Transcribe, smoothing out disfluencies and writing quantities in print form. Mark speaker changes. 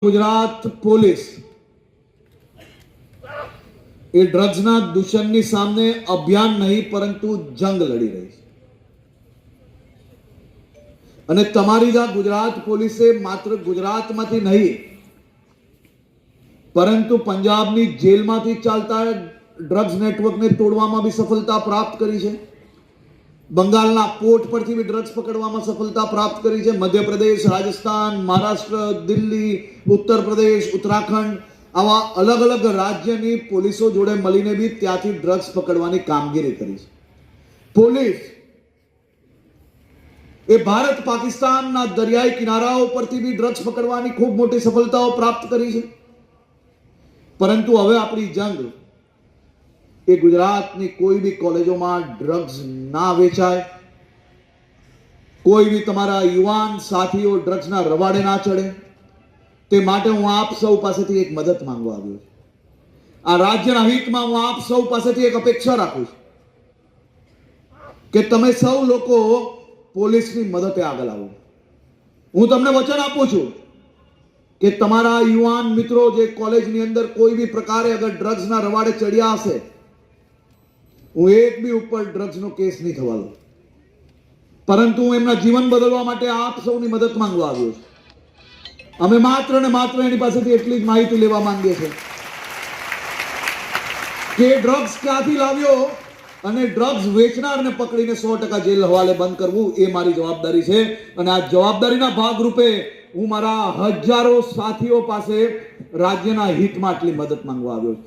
Speaker 1: Gujarat police એ ડ્રગ્સના દૂષણની સામે અભિયાન નહીં પરંતુ જંગ લડી રહી છે અને તમારી જ ગુજરાત પોલીસે માત્ર ગુજરાતમાંથી નહીં પરંતુ પંજાબની જેલમાંથી ચાલતા ડ્રગ્સ નેટવર્કને તોડવામાં બી સફળતા પ્રાપ્ત કરી છે। બંગાળના પોર્ટ પરથી બી ડ્રગ્સ પકડવામાં સફળતા પ્રાપ્ત કરી છે। મધ્યપ્રદેશ, રાજસ્થાન, મહારાષ્ટ્ર, દિલ્હી, ઉત્તર પ્રદેશ, ઉત્તરાખંડ આવા અલગ અલગ રાજ્યની પોલીસો જોડે મળીને બી ત્યાંથી ડ્રગ્સ પકડવાની કામગીરી કરી છે। પોલીસ એ ભારત પાકિસ્તાનના દરિયાઈ કિનારાઓ પરથી બી ડ્રગ્સ પકડવાની ખૂબ મોટી સફળતાઓ પ્રાપ્ત કરી છે। પરંતુ હવે આપણી જંગ એ ગુજરાતની કોઈ બી કોલેજોમાં ડ્રગ્સ ના વેચાય, કોઈ બી તમારા યુવાન સાથીઓ ડ્રગ્સના રવાડે ના ચડે, તે માટે હું આપ સૌ પાસેથી એક મદદ માંગવા આવ્યો છું। આ રાજ્યના હિતમાં હું આપ સૌ પાસેથી એક અપેક્ષા રાખું છું કે તમે સૌ લોકો પોલીસની મદદે આગળ આવો। હું તમને વચન આપું છું કે તમારા યુવાન મિત્રો જે કોલેજની અંદર કોઈ બી પ્રકારે અગર ડ્રગ્સના રવાડે ચડ્યા હશે, હું એક બી ઉપર ડ્રગ્સનો કેસ નહીં થવા દઉં, પરંતુ હું એમના જીવન બદલવા માટે આપ સૌની મદદ માંગવા આવ્યો છું। અમે માત્ર ને માત્ર એની પાસેથી એટલી જ માહિતી લેવા માંગીએ છીએ કે ડ્રગ્સ ક્યાંથી લાવ્યો અને ડ્રગ્સ વેચનારને પકડીને 100% જેલ હવાલે બંધ કરવું એ મારી જવાબદારી છે। અને આ જવાબદારીના ભાગરૂપે હું મારા હજારો સાથીઓ પાસે રાજ્યના હિતમાં આટલી મદદ માંગવા આવ્યો છું।